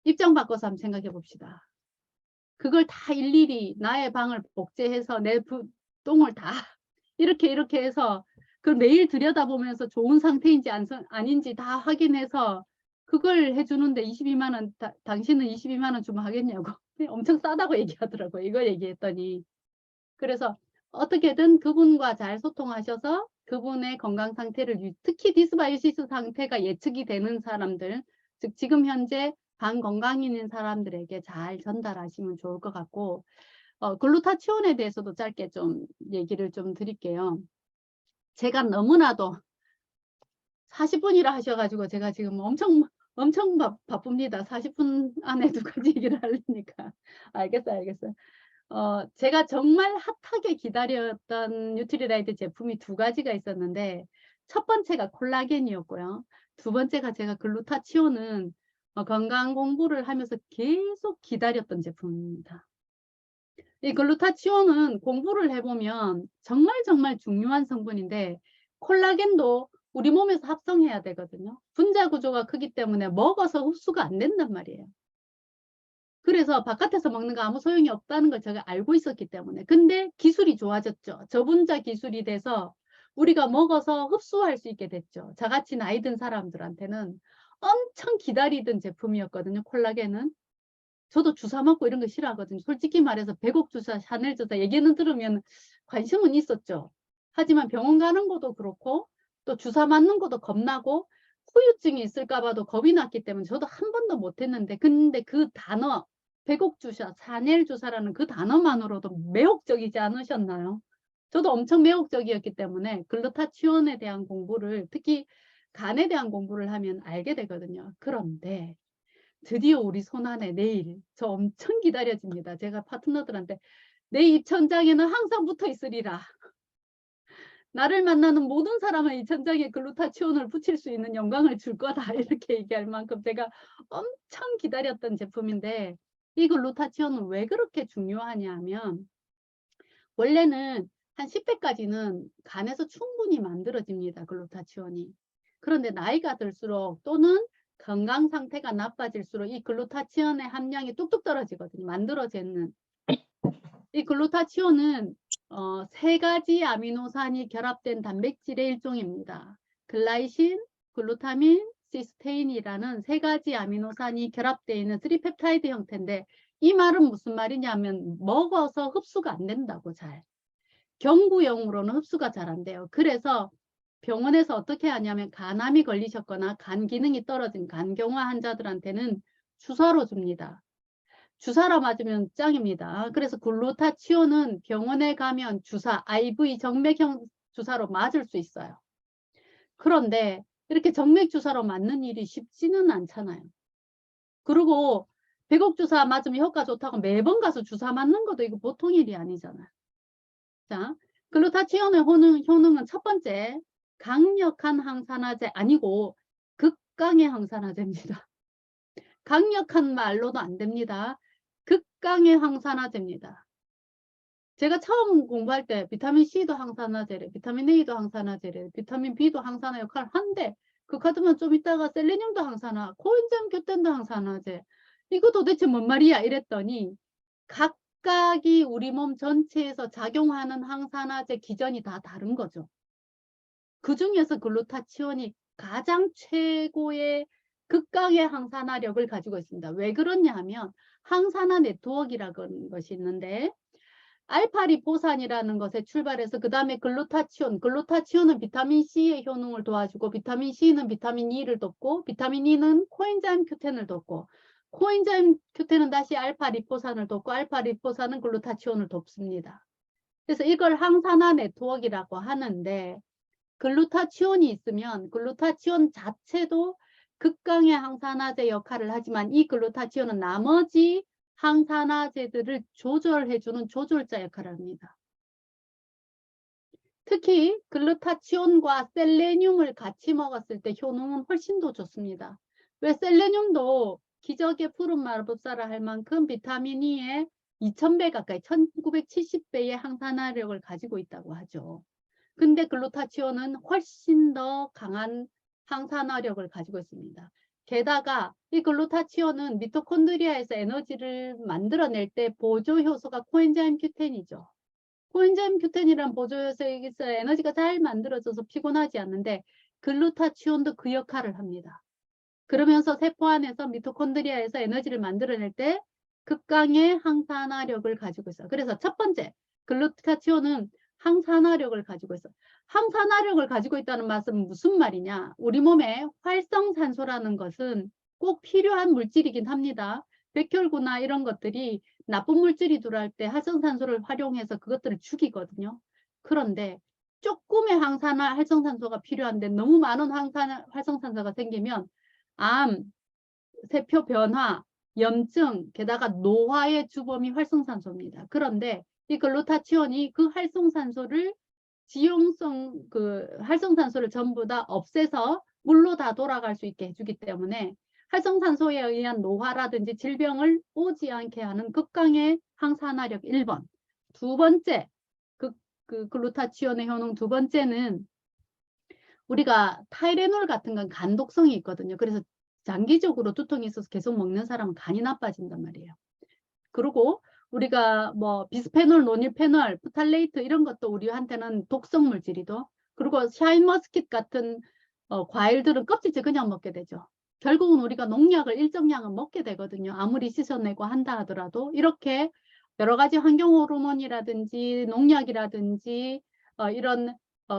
입장 바꿔서 한번 생각해 봅시다. 그걸 다 일일이 나의 방을 복제해서 내 똥을 다 이렇게 해서 그걸 매일 들여다보면서 좋은 상태인지 아닌지 다 확인해서 그걸 해주는데 22만 원, 당신은 22만 원 주면 하겠냐고. 엄청 싸다고 얘기하더라고요. 이거 얘기했더니. 그래서 어떻게든 그분과 잘 소통하셔서 그분의 건강 상태를, 특히 디스바이오시스 상태가 예측이 되는 사람들, 즉 지금 현재 반건강인인 사람들에게 잘 전달하시면 좋을 것 같고, 글루타치온에 대해서도 짧게 좀 얘기를 좀 드릴게요. 제가 너무나도 40분이라 하셔가지고 제가 지금 엄청 바쁩니다. 40분 안에 두 가지 얘기를 하려니까. 알겠어요. 제가 정말 핫하게 기다렸던 뉴트리라이트 제품이 두 가지가 있었는데, 첫 번째가 콜라겐이었고요. 두 번째가 제가 글루타치온은 건강 공부를 하면서 계속 기다렸던 제품입니다. 이 글루타치온은 공부를 해보면 정말 중요한 성분인데, 콜라겐도 우리 몸에서 합성해야 되거든요. 분자 구조가 크기 때문에 먹어서 흡수가 안 된단 말이에요. 그래서 바깥에서 먹는 거 아무 소용이 없다는 걸 제가 알고 있었기 때문에. 근데 기술이 좋아졌죠. 저분자 기술이 돼서 우리가 먹어서 흡수할 수 있게 됐죠. 저같이 나이 든 사람들한테는 엄청 기다리던 제품이었거든요. 콜라겐은. 저도 주사 맞고 이런 거 싫어하거든요. 솔직히 말해서 백옥 주사, 샤넬 주사 얘기는 들으면 관심은 있었죠. 하지만 병원 가는 것도 그렇고 또 주사 맞는 것도 겁나고 후유증이 있을까 봐도 겁이 났기 때문에 저도 한 번도 못 했는데, 근데 그 단어 백옥 주사, 샤넬 주사라는 그 단어만으로도 매혹적이지 않으셨나요? 저도 엄청 매혹적이었기 때문에 글루타치온에 대한 공부를, 특히 간에 대한 공부를 하면 알게 되거든요. 그런데 드디어 우리 손안에 내일, 저 엄청 기다려집니다. 제가 파트너들한테 내 입천장에는 항상 붙어 있으리라. 나를 만나는 모든 사람은 이 천장에 글루타치온을 붙일 수 있는 영광을 줄 거다. 이렇게 얘기할 만큼 제가 엄청 기다렸던 제품인데, 이 글루타치온은 왜 그렇게 중요하냐 하면, 원래는 한 10배까지는 간에서 충분히 만들어집니다. 글루타치온이. 그런데 나이가 들수록 또는 건강 상태가 나빠질수록 이 글루타치온의 함량이 뚝뚝 떨어지거든요. 만들어지는. 이 글루타치온은 3가지 아미노산이 결합된 단백질의 일종입니다. 글라이신, 글루타민, 시스테인이라는 3가지 아미노산이 결합되어 있는 3펩타이드 형태인데, 이 말은 무슨 말이냐면 먹어서 흡수가 안 된다고. 잘 경구용으로는 흡수가 잘 안 돼요. 그래서 병원에서 어떻게 하냐면 간암이 걸리셨거나 간 기능이 떨어진 간경화 환자들한테는 주사로 줍니다. 주사로 맞으면 짱입니다. 그래서 글루타치온은 병원에 가면 주사, IV 정맥형 주사로 맞을 수 있어요. 그런데 이렇게 정맥 주사로 맞는 일이 쉽지는 않잖아요. 그리고 백옥 주사 맞으면 효과 좋다고 매번 가서 주사 맞는 것도 이거 보통 일이 아니잖아요. 자, 글루타치온의 효능은 첫 번째, 강력한 항산화제 아니고 극강의 항산화제입니다. 강력한 말로도 안 됩니다. 극강의 항산화제입니다. 제가 처음 공부할 때 비타민 C도 항산화제래, 비타민 A도 항산화제래, 비타민 B도 항산화 역할을 하는데 그 카드만 좀 있다가 셀레늄도 항산화, 코엔자임 교텐도 항산화제. 이거 도대체 뭔 말이야? 이랬더니 각각이 우리 몸 전체에서 작용하는 항산화제 기전이 다 다른 거죠. 그 중에서 글루타치온이 가장 최고의 극강의 항산화력을 가지고 있습니다. 왜 그러냐 하면 항산화 네트워크라는 것이 있는데 알파리포산이라는 것에 출발해서 그 다음에 글루타치온은 비타민 C의 효능을 도와주고 비타민 C는 비타민 E를 돕고 비타민 E는 코엔자임 Q10을 돕고 코엔자임 Q10은 다시 알파리포산을 돕고 알파리포산은 글루타치온을 돕습니다. 그래서 이걸 항산화 네트워크라고 하는데 글루타치온이 있으면 글루타치온 자체도 극강의 항산화제 역할을 하지만 이 글루타치온은 나머지 항산화제들을 조절해주는 조절자 역할을 합니다. 특히 글루타치온과 셀레늄을 같이 먹었을 때 효능은 훨씬 더 좋습니다. 왜 셀레늄도 기적의 푸른 마법사라 할 만큼 비타민 E의 2000배 가까이 1970배의 항산화력을 가지고 있다고 하죠. 근데 글루타치온은 훨씬 더 강한 항산화력을 가지고 있습니다. 게다가 이 글루타치온은 미토콘드리아에서 에너지를 만들어낼 때 보조 효소가 코엔자임 Q10이죠. 코엔자임 Q10이란 보조 효소에서 에너지가 잘 만들어져서 피곤하지 않는데 글루타치온도 그 역할을 합니다. 그러면서 세포 안에서 미토콘드리아에서 에너지를 만들어낼 때 극강의 항산화력을 가지고 있어요. 그래서 첫 번째, 글루타치온은 항산화력을 가지고 있어. 항산화력을 가지고 있다는 말씀은 무슨 말이냐? 우리 몸에 활성산소라는 것은 꼭 필요한 물질이긴 합니다. 백혈구나 이런 것들이 나쁜 물질이 들어갈 때 활성산소를 활용해서 그것들을 죽이거든요. 그런데 조금의 활성산소가 필요한데 너무 많은 활성산소가 생기면 암, 세포 변화, 염증, 게다가 노화의 주범이 활성산소입니다. 그런데 이 글루타치온이 그 활성산소를 지용성 활성산소를 전부 다 없애서 물로 다 돌아갈 수 있게 해주기 때문에 활성산소에 의한 노화라든지 질병을 오지 않게 하는 극강의 항산화력 1번. 두 번째, 글루타치온의 효능 두 번째는 우리가 타이레놀 같은 건 간독성이 있거든요. 그래서 장기적으로 두통이 있어서 계속 먹는 사람은 간이 나빠진단 말이에요. 그리고 우리가 뭐 비스페놀, 노닐페놀, 프탈레이트 이런 것도 우리한테는 독성 물질이도. 그리고 샤인머스킷 같은 과일들은 껍질째 그냥 먹게 되죠. 결국은 우리가 농약을 일정량은 먹게 되거든요. 아무리 씻어내고 한다 하더라도 이렇게 여러 가지 환경 호르몬이라든지 농약이라든지 이런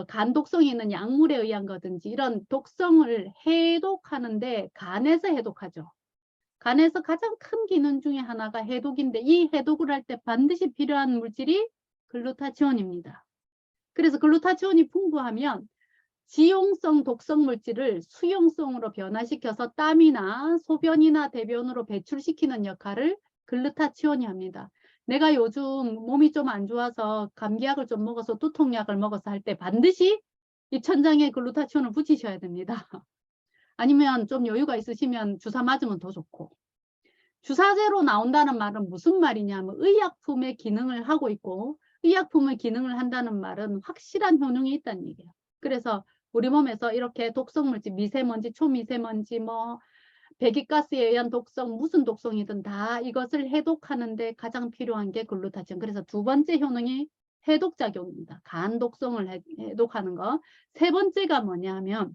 간독성이 있는 약물에 의한 거든지 이런 독성을 해독하는데 간에서 해독하죠. 간에서 가장 큰 기능 중에 하나가 해독인데 이 해독을 할 때 반드시 필요한 물질이 글루타치온입니다. 그래서 글루타치온이 풍부하면 지용성 독성 물질을 수용성으로 변화시켜서 땀이나 소변이나 대변으로 배출시키는 역할을 글루타치온이 합니다. 내가 요즘 몸이 좀 안 좋아서 감기약을 좀 먹어서 두통약을 먹어서 할 때 반드시 이 천장에 글루타치온을 붙이셔야 됩니다. 아니면 좀 여유가 있으시면 주사 맞으면 더 좋고. 주사제로 나온다는 말은 무슨 말이냐면 의약품의 기능을 하고 있고 의약품의 기능을 한다는 말은 확실한 효능이 있다는 얘기예요. 그래서 우리 몸에서 이렇게 독성물질, 미세먼지, 초미세먼지, 뭐 배기가스에 의한 독성, 무슨 독성이든 다 이것을 해독하는데 가장 필요한 게 글루타치온. 그래서 두 번째 효능이 해독작용입니다. 간 독성을 해독하는 거. 세 번째가 뭐냐면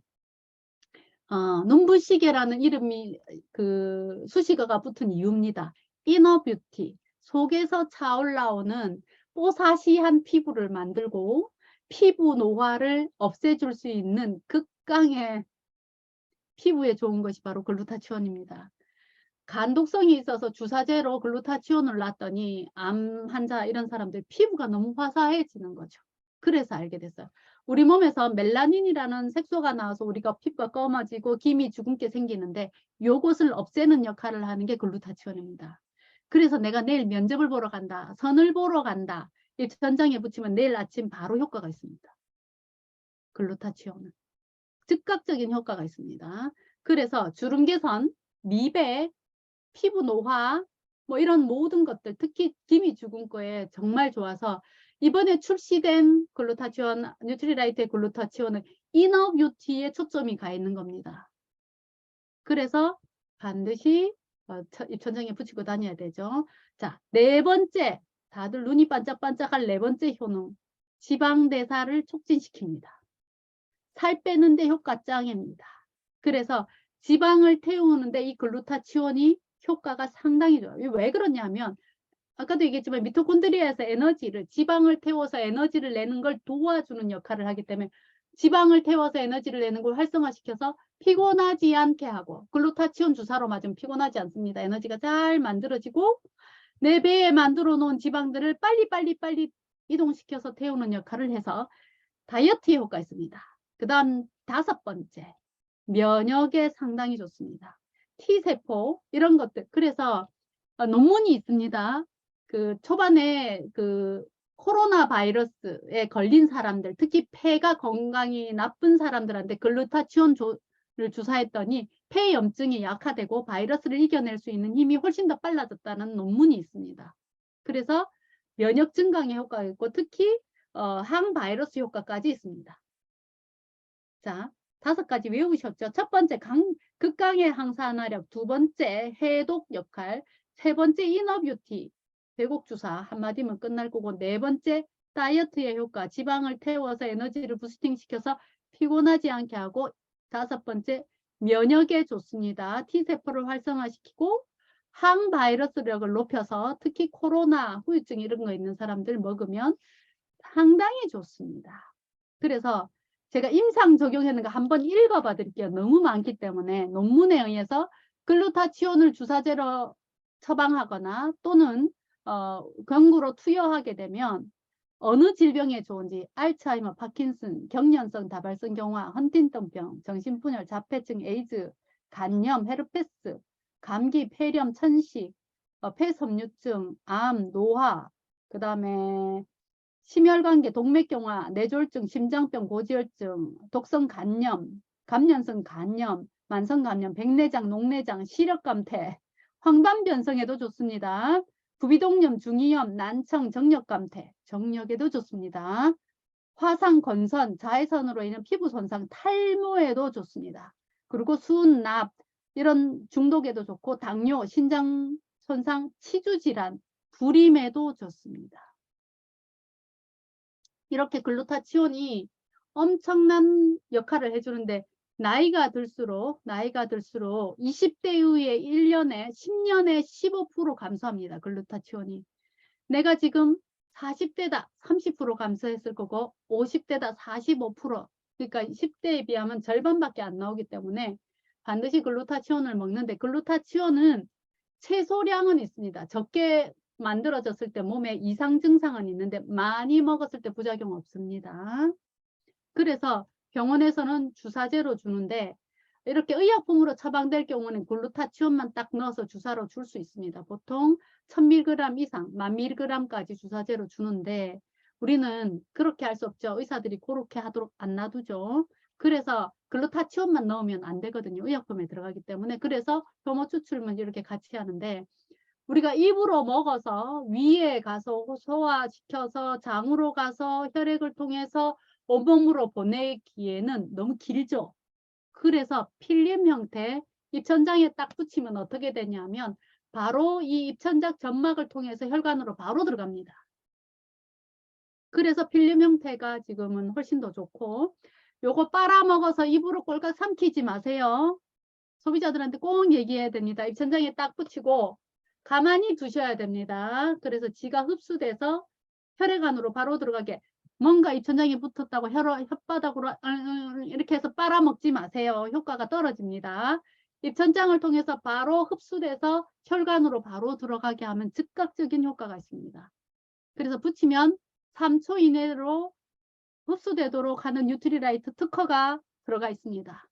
눈부시계라는 이름이 수식어가 붙은 이유입니다. 이너 뷰티, 속에서 차올라오는 뽀사시한 피부를 만들고 피부 노화를 없애줄 수 있는 극강의 피부에 좋은 것이 바로 글루타치온입니다. 간독성이 있어서 주사제로 글루타치온을 놨더니 암 환자 이런 사람들 피부가 너무 화사해지는 거죠. 그래서 알게 됐어요. 우리 몸에서 멜라닌이라는 색소가 나와서 우리가 피부가 검어지고 기미 주근깨 생기는데 요것을 없애는 역할을 하는 게 글루타치온입니다. 그래서 내가 내일 면접을 보러 간다, 선을 보러 간다, 이 전장에 붙이면 내일 아침 바로 효과가 있습니다. 글루타치온은 즉각적인 효과가 있습니다. 그래서 주름 개선, 미백, 피부 노화, 뭐 이런 모든 것들, 특히 기미주근거에 정말 좋아서 이번에 출시된 글루타치온, 뉴트리라이트의 글루타치온은 이너 뷰티에 초점이 가 있는 겁니다. 그래서 반드시 입천장에 붙이고 다녀야 되죠. 자, 네 번째, 다들 눈이 반짝반짝할 네 번째 효능, 지방대사를 촉진시킵니다. 살 빼는데 효과 짱입니다. 그래서 지방을 태우는데 이 글루타치온이 효과가 상당히 좋아요. 왜 그러냐면 아까도 얘기했지만 미토콘드리아에서 에너지를, 지방을 태워서 에너지를 내는 걸 도와주는 역할을 하기 때문에 지방을 태워서 에너지를 내는 걸 활성화시켜서 피곤하지 않게 하고, 글루타치온 주사로 맞으면 피곤하지 않습니다. 에너지가 잘 만들어지고 내 배에 만들어 놓은 지방들을 빨리 이동시켜서 태우는 역할을 해서 다이어트에 효과 있습니다. 그 다음 다섯 번째, 면역에 상당히 좋습니다. T세포 이런 것들. 그래서 논문이 있습니다. 그 초반에 그 코로나 바이러스에 걸린 사람들, 특히 폐가 건강이 나쁜 사람들한테 글루타치온을 주사했더니 폐 염증이 약화되고 바이러스를 이겨낼 수 있는 힘이 훨씬 더 빨라졌다는 논문이 있습니다. 그래서 면역 증강에 효과가 있고 특히 항바이러스 효과까지 있습니다. 자, 5가지 외우셨죠? 첫 번째, 극강의 항산화력, 두 번째, 해독 역할, 세 번째, 이너뷰티, 배곡주사 한마디면 끝날 거고, 네 번째, 다이어트의 효과, 지방을 태워서 에너지를 부스팅시켜서 피곤하지 않게 하고, 다섯 번째, 면역에 좋습니다. T세포를 활성화시키고 항바이러스력을 높여서 특히 코로나, 후유증 이런 거 있는 사람들 먹으면 상당히 좋습니다. 그래서 제가 임상 적용하는 거 한번 읽어봐 드릴게요. 너무 많기 때문에 논문에 의해서 글루타치온을 주사제로 처방하거나 또는 경구로 투여하게 되면 어느 질병에 좋은지 알츠하이머, 파킨슨, 경련성 다발성 경화, 헌팅턴병, 정신분열, 자폐증, 에이즈, 간염, 헤르페스, 감기, 폐렴, 천식, 폐섬유증, 암, 노화, 그 다음에 심혈관계, 동맥경화, 뇌졸중, 심장병, 고지혈증, 독성 간염, 감염성 간염, 만성 감염, 백내장, 녹내장, 시력감퇴, 황반변성에도 좋습니다. 부비동염, 중이염, 난청, 정력감퇴, 정력에도 좋습니다. 화상, 건선, 자외선으로 인한 피부 손상, 탈모에도 좋습니다. 그리고 수은, 납 이런 중독에도 좋고 당뇨, 신장 손상, 치주질환, 불임에도 좋습니다. 이렇게 글루타치온이 엄청난 역할을 해주는데 나이가 들수록 20대 이후에 1년에 10년에 15% 감소합니다. 글루타치온이. 내가 지금 40대다 30% 감소했을 거고 50대다 45%, 그러니까 10대에 비하면 절반밖에 안 나오기 때문에 반드시 글루타치온을 먹는데, 글루타치온은 채소량은 있습니다. 적게 만들어졌을 때 몸에 이상 증상은 있는데 많이 먹었을 때 부작용 없습니다. 그래서 병원에서는 주사제로 주는데 이렇게 의약품으로 처방될 경우는 글루타치온만 딱 넣어서 주사로 줄 수 있습니다. 보통 1000mg 이상, 1000mg까지 주사제로 주는데 우리는 그렇게 할 수 없죠. 의사들이 그렇게 하도록 안 놔두죠. 그래서 글루타치온만 넣으면 안 되거든요. 의약품에 들어가기 때문에. 그래서 효모 추출만 이렇게 같이 하는데 우리가 입으로 먹어서 위에 가서 소화시켜서 장으로 가서 혈액을 통해서 온몸으로 보내기에는 너무 길죠. 그래서 필름 형태 입천장에 딱 붙이면 어떻게 되냐면 바로 이 입천장 점막을 통해서 혈관으로 바로 들어갑니다. 그래서 필름 형태가 지금은 훨씬 더 좋고, 요거 빨아먹어서 입으로 꼴깍 삼키지 마세요. 소비자들한테 꼭 얘기해야 됩니다. 입천장에 딱 붙이고 가만히 두셔야 됩니다. 그래서 지가 흡수돼서 혈액 안으로 바로 들어가게. 뭔가 입천장에 붙었다고 혓바닥으로 이렇게 해서 빨아먹지 마세요. 효과가 떨어집니다. 입천장을 통해서 바로 흡수돼서 혈관으로 바로 들어가게 하면 즉각적인 효과가 있습니다. 그래서 붙이면 3초 이내로 흡수되도록 하는 뉴트리라이트 특허가 들어가 있습니다.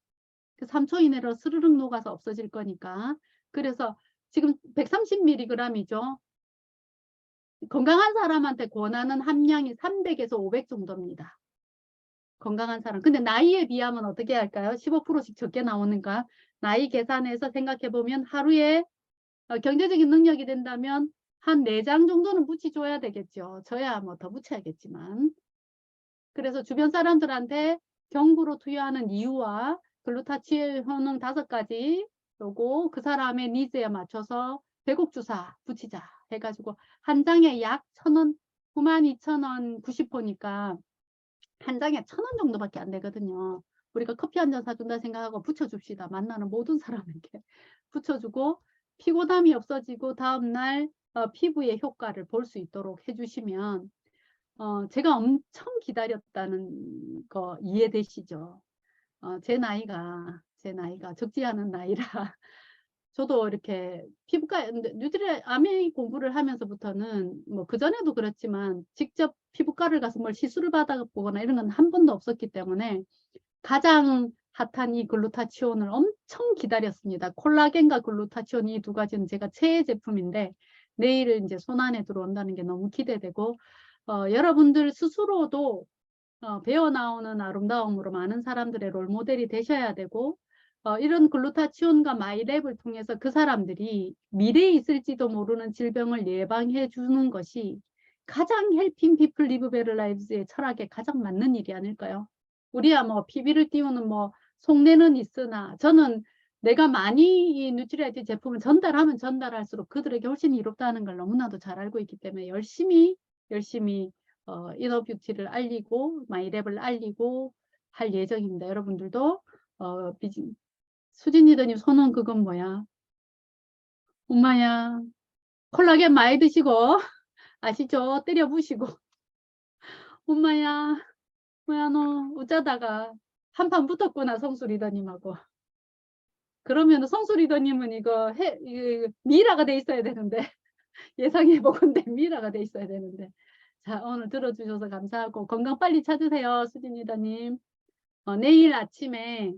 3초 이내로 스르륵 녹아서 없어질 거니까. 그래서 지금 130mg이죠. 건강한 사람한테 권하는 함량이 300에서 500 정도입니다. 건강한 사람. 근데 나이에 비하면 어떻게 할까요? 15%씩 적게 나오는가? 나이 계산해서 생각해 보면 하루에 경제적인 능력이 된다면 한 4장 정도는 붙여줘야 되겠죠. 저야 뭐 더 붙여야겠지만. 그래서 주변 사람들한테 경구로 투여하는 이유와 글루타치온 효능 5가지 요거 그 사람의 니즈에 맞춰서 배곡 주사 붙이자 해가지고 한 장에 약 1,000원, 92,000원 90호니까 한 장에 1,000원 정도밖에 안 되거든요. 우리가 커피 한 잔 사준다 생각하고 붙여줍시다. 만나는 모든 사람에게 붙여주고 피곤함이 없어지고 다음날 피부의 효과를 볼 수 있도록 해주시면 제가 엄청 기다렸다는 거 이해되시죠? 제 나이가 적지 않은 나이라 저도 이렇게 피부과 뉴트리 아메 공부를 하면서부터는 뭐 그전에도 그렇지만 직접 피부과를 가서 뭘 시술을 받아보거나 이런 건 한 번도 없었기 때문에 가장 핫한 이 글루타치온을 엄청 기다렸습니다. 콜라겐과 글루타치온 이 2가지는 제가 최애 제품인데 내일 이제 손안에 들어온다는 게 너무 기대되고 여러분들 스스로도 배어 나오는 아름다움으로 많은 사람들의 롤모델이 되셔야 되고 이런 글루타치온과 마이랩을 통해서 그 사람들이 미래에 있을지도 모르는 질병을 예방해 주는 것이 가장 헬핑 피플 리브 베터 라이브즈의 철학에 가장 맞는 일이 아닐까요? 우리야 뭐 PB를 띄우는 뭐 속내는 있으나 저는 내가 많이 이 뉴트리라이트 제품을 전달하면 전달할수록 그들에게 훨씬 이롭다는 걸 너무나도 잘 알고 있기 때문에 열심히 이너뷰티를 알리고 마이랩을 알리고 할 예정입니다. 여러분들도 수진 리더님 손은 그건 뭐야? 엄마야 콜라겐 많이 드시고 아시죠? 때려 부시고 엄마야 뭐야 너 어쩌다가 한판 붙었구나 성수 리더님하고. 그러면 성수 리더님은 이거 미라가 돼 있어야 되는데 예상해 보건대 미라가 돼 있어야 되는데. 자, 오늘 들어주셔서 감사하고 건강 빨리 찾으세요, 수진 리더님. 내일 아침에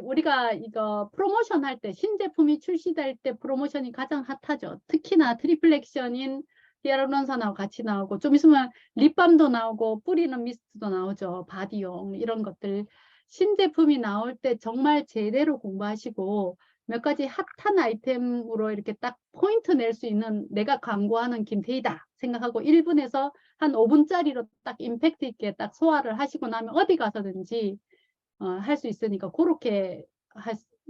우리가 이거 프로모션 할 때 신제품이 출시될 때 프로모션이 가장 핫하죠. 특히나 트리플 액션인 히아루론산하고 같이 나오고 좀 있으면 립밤도 나오고 뿌리는 미스트도 나오죠. 바디용 이런 것들 신제품이 나올 때 정말 제대로 공부하시고 몇 가지 핫한 아이템으로 이렇게 딱 포인트 낼 수 있는 내가 광고하는 김태희다 생각하고 1분에서 한 5분짜리로 딱 임팩트 있게 딱 소화를 하시고 나면 어디 가서든지 할 수 있으니까 그렇게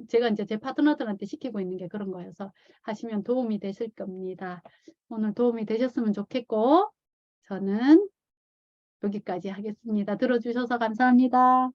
제가 이제 제 파트너들한테 시키고 있는 게 그런 거여서 하시면 도움이 되실 겁니다. 오늘 도움이 되셨으면 좋겠고 저는 여기까지 하겠습니다. 들어주셔서 감사합니다.